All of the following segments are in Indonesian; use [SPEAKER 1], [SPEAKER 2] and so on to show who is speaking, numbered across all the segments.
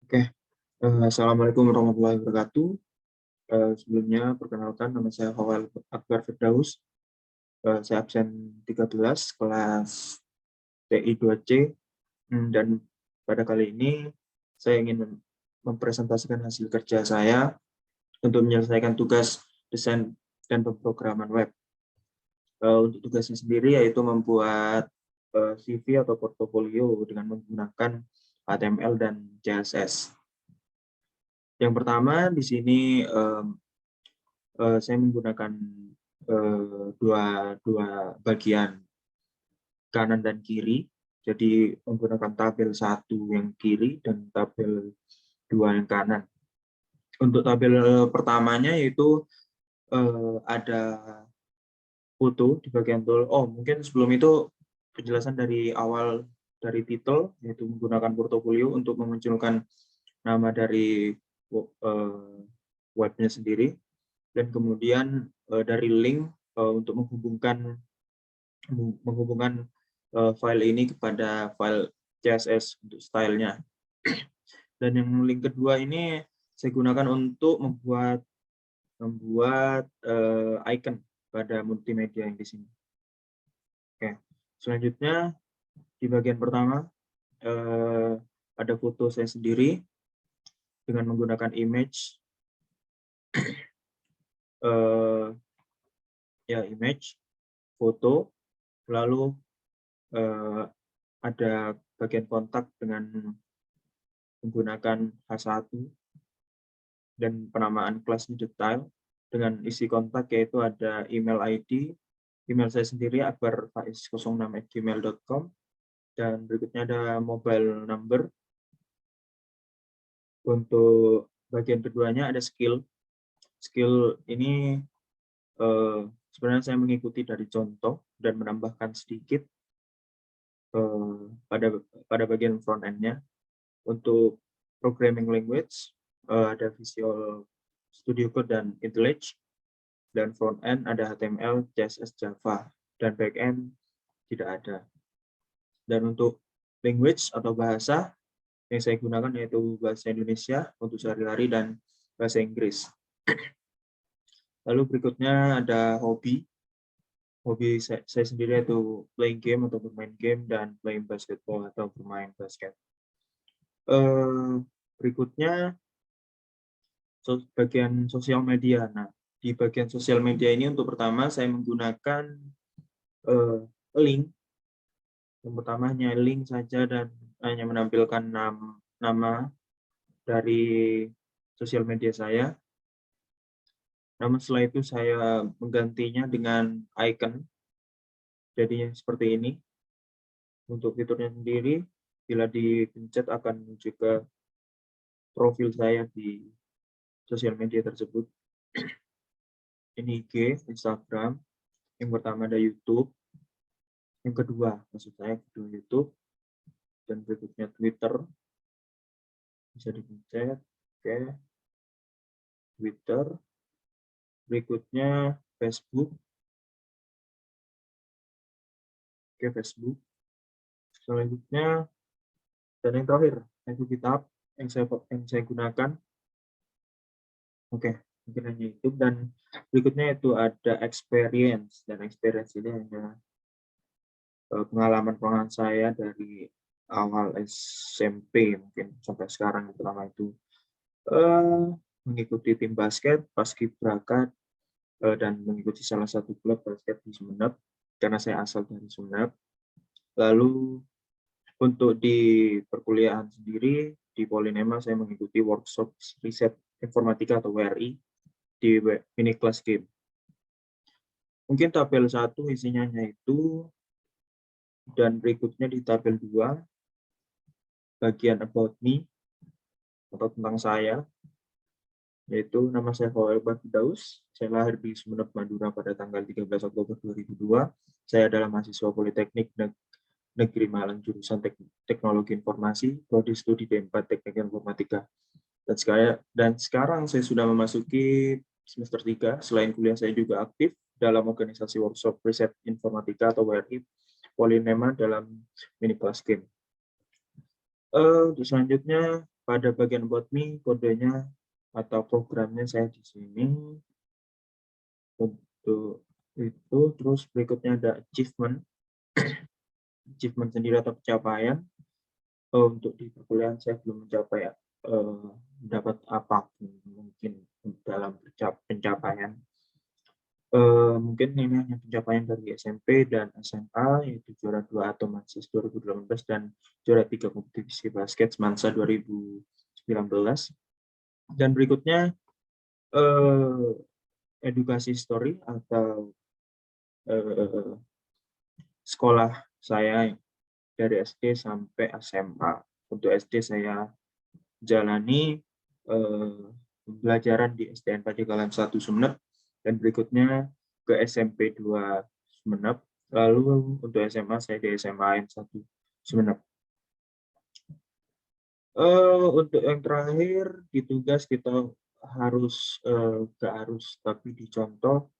[SPEAKER 1] Oke, Assalamualaikum warahmatullahi wabarakatuh. Sebelumnya perkenalkan nama saya Fawal Akbar Firdaus. Saya absen 13 kelas TI 2C. Dan pada kali ini saya ingin mempresentasikan hasil kerja saya untuk menyelesaikan tugas desain dan pemrograman web. Untuk tugasnya sendiri yaitu membuat CV atau portofolio dengan menggunakan HTML dan CSS. Yang pertama di sini saya menggunakan dua bagian kanan dan kiri. Jadi menggunakan tabel 1 yang kiri dan tabel 2 yang kanan. Untuk tabel pertamanya yaitu ada foto di bagian tool. Mungkin sebelum itu penjelasan dari awal dari titel, yaitu menggunakan portofolio untuk memunculkan nama dari webnya sendiri, dan kemudian dari link untuk menghubungkan file ini kepada file CSS untuk stylenya. Dan yang link kedua ini saya gunakan untuk membuat icon pada multimedia yang di sini. Oke, selanjutnya di bagian pertama ada foto saya sendiri dengan menggunakan image, image, foto, lalu ada bagian kontak dengan menggunakan H1 dan penamaan kelasnya detail dengan isi kontak yaitu ada email ID, email saya sendiri akbarfaiz06@gmail.com, dan berikutnya ada mobile number. Untuk bagian keduanya ada skill. Skill ini sebenarnya saya mengikuti dari contoh dan menambahkan sedikit pada bagian front end-nya. Untuk programming language ada Visual Studio Code dan IntelliJ, dan front end ada HTML, CSS, Java, dan back end tidak ada. Dan untuk language atau bahasa yang saya gunakan yaitu bahasa Indonesia untuk sehari-hari dan bahasa Inggris. Lalu berikutnya ada hobi. Hobi saya sendiri yaitu playing game atau bermain game, dan playing basketball atau bermain basket. Berikutnya bagian sosial media. Nah, di bagian sosial media ini untuk pertama saya menggunakan link. Yang pertama hanya link saja dan hanya menampilkan nama dari sosial media saya. Namun setelah itu saya menggantinya dengan icon. Jadinya seperti ini. Untuk fiturnya sendiri, bila dipencet akan menuju ke profil saya di sosial media tersebut. Ini IG, Instagram. Yang pertama ada YouTube. Yang kedua, maksud saya kedua YouTube. Dan berikutnya Twitter. Bisa dipencet. Oke. Twitter. Berikutnya Facebook. Oke, Facebook. Selanjutnya, dan yang terakhir, itu GitHub yang saya gunakan. Oke, mungkin hanya itu. Dan berikutnya itu ada experience, dan experience ini hanya pengalaman saya dari awal SMP mungkin sampai sekarang. Yang pertama itu mengikuti tim basket, paskibraka, dan mengikuti salah satu klub basket di Sumeneb karena saya asal dari Sumeneb. Lalu untuk di perkuliahan sendiri di Polinema saya mengikuti workshop riset informatika atau WRI di mini class game. Mungkin tabel 1 isinya itu, dan berikutnya di tabel 2 bagian about me atau tentang saya, yaitu nama saya Fawal Akbar Firdaus. Saya lahir di Sumeneb, Madura pada tanggal 13 Oktober 2002. Saya adalah mahasiswa Politeknik Negeri Malang jurusan Teknologi Informasi, prodi studi D4 Teknik Informatika. Dan sekarang saya sudah memasuki semester 3. Selain kuliah saya juga aktif dalam organisasi workshop riset informatika atau WRI Polinema dalam mini class game. Untuk selanjutnya pada bagian about me, kodenya atau programnya saya di sini untuk itu. Terus berikutnya ada achievement sendiri atau pencapaian. Untuk di perkuliahan saya belum mencapai mendapat apapun mungkin dalam pencapaian. Mungkin ini hanya pencapaian dari SMP dan SMA, yaitu juara 2 Otomatis 2018 dan juara 3 kompetisi basket Semansa 2019. Dan berikutnya edukasi story atau sekolah saya dari SD sampai SMA. Untuk SD saya jalani pembelajaran di SDN Padegalan 1 Sumeneb, dan berikutnya ke SMP 2 Sumeneb. Lalu untuk SMA saya di SMA N 1 Sumeneb. Untuk yang terakhir di tugas kita harus tapi dicontoh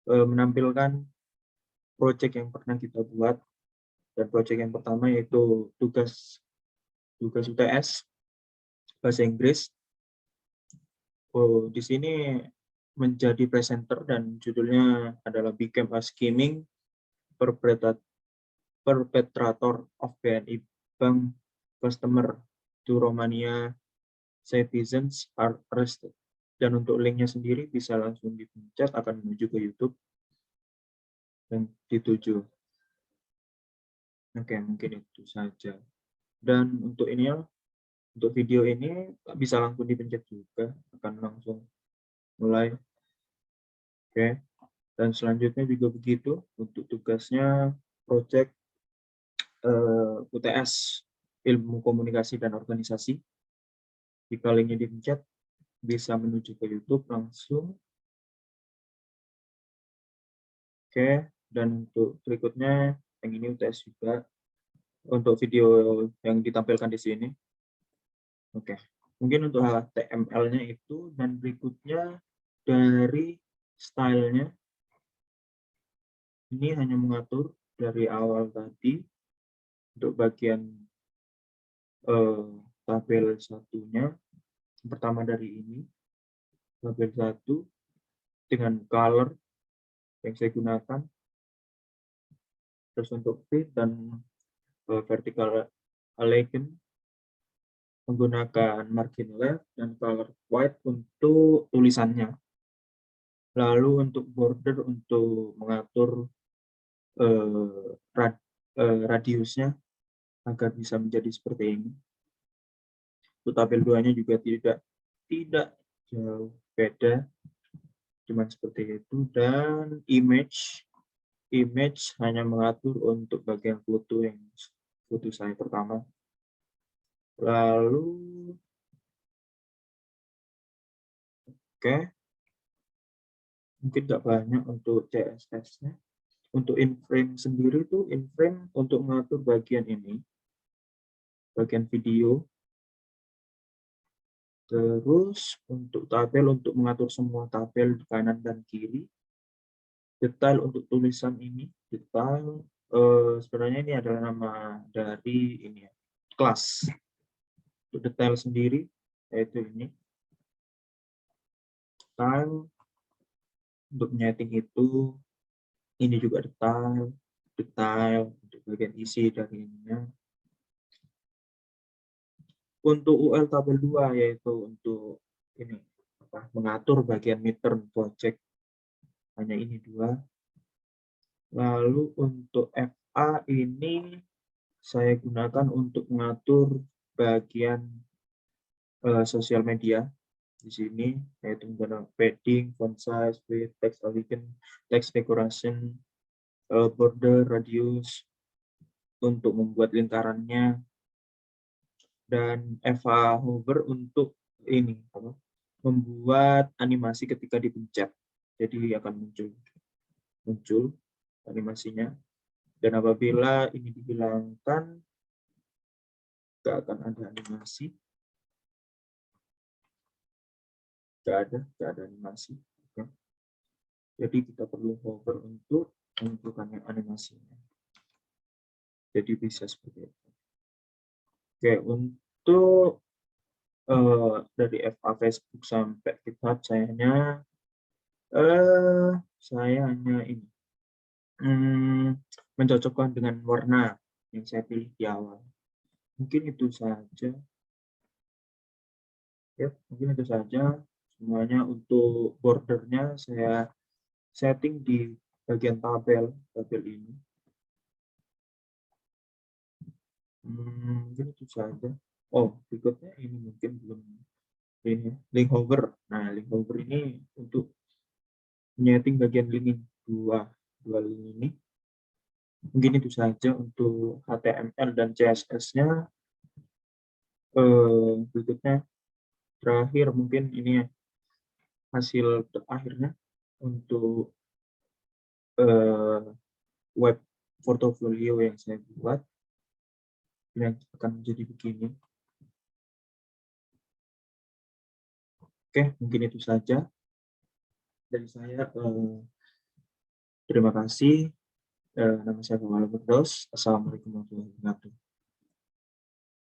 [SPEAKER 1] menampilkan proyek yang pernah kita buat. Dan proyek yang pertama yaitu tugas UTS bahasa Inggris. Di sini menjadi presenter dan judulnya adalah Become a Scheming Perpetrator of BNI Bank Customer to Romania Citizens are arrested. Dan untuk linknya sendiri bisa langsung dipencet, akan menuju ke YouTube dan dituju. Oke, mungkin itu saja. Dan untuk ini, untuk video ini bisa langsung dipencet juga, akan langsung mulai. Oke, dan selanjutnya juga begitu untuk tugasnya project UTS Ilmu Komunikasi dan Organisasi. Jika linknya dipencet, bisa menuju ke YouTube langsung. Oke, dan untuk berikutnya yang ini UTS juga untuk video yang ditampilkan di sini. Oke, mungkin untuk HTML-nya itu, dan berikutnya dari stylenya ini hanya mengatur dari awal tadi untuk bagian tabel satunya. Pertama dari ini tabel 1 dengan color yang saya gunakan, terus untuk fit dan vertical align menggunakan margin left dan color white untuk tulisannya. Lalu untuk border untuk mengatur radiusnya agar bisa menjadi seperti ini. Untuk tabel 2-nya juga tidak jauh beda, cuma seperti itu. Dan image hanya mengatur untuk bagian foto saya pertama. Lalu oke, mungkin nggak banyak untuk CSS-nya. Untuk in-frame sendiri tuh in-frame untuk mengatur bagian ini, bagian video. Terus untuk tabel untuk mengatur semua tabel di kanan dan kiri. Detail untuk tulisan ini, detail sebenarnya ini adalah nama dari ini ya, kelas. Untuk detail sendiri yaitu ini. Detail untuk menyeting itu ini juga detail untuk bagian isi dari ininya. Untuk UL tabel 2 yaitu untuk ini mengatur bagian midterm project, hanya ini 2. Lalu untuk FA ini saya gunakan untuk mengatur bagian sosial media di sini, yaitu menggunakan padding, font size, width, text align, text decoration, border, radius untuk membuat lingkarannya, dan Eva Hover untuk ini membuat animasi ketika dipencet, jadi akan muncul animasinya. Dan apabila ini dihilangkan, nggak akan ada animasi, nggak ada animasi. Oke. Jadi kita perlu hover untuk menentukan animasinya, jadi bisa seperti itu. Oke, untuk dari FA Facebook sampai GitHub saya hanya ini mencocokkan dengan warna yang saya pilih di awal. Mungkin itu saja. Ya, mungkin itu saja. Semuanya untuk bordernya saya setting di bagian tabel ini. Mungkin itu saja. Oh, berikutnya ini mungkin belum ini link hover. Nah, link hover ini untuk menyeting bagian link dua link ini. Mungkin itu saja untuk HTML dan CSS-nya. Berikutnya terakhir mungkin ini hasil akhirnya untuk web portfolio yang saya buat yang akan menjadi begini. Oke, mungkin itu saja dari saya. Terima kasih. Nama saya Muhammad Firdaus. Assalamualaikum warahmatullahi wabarakatuh.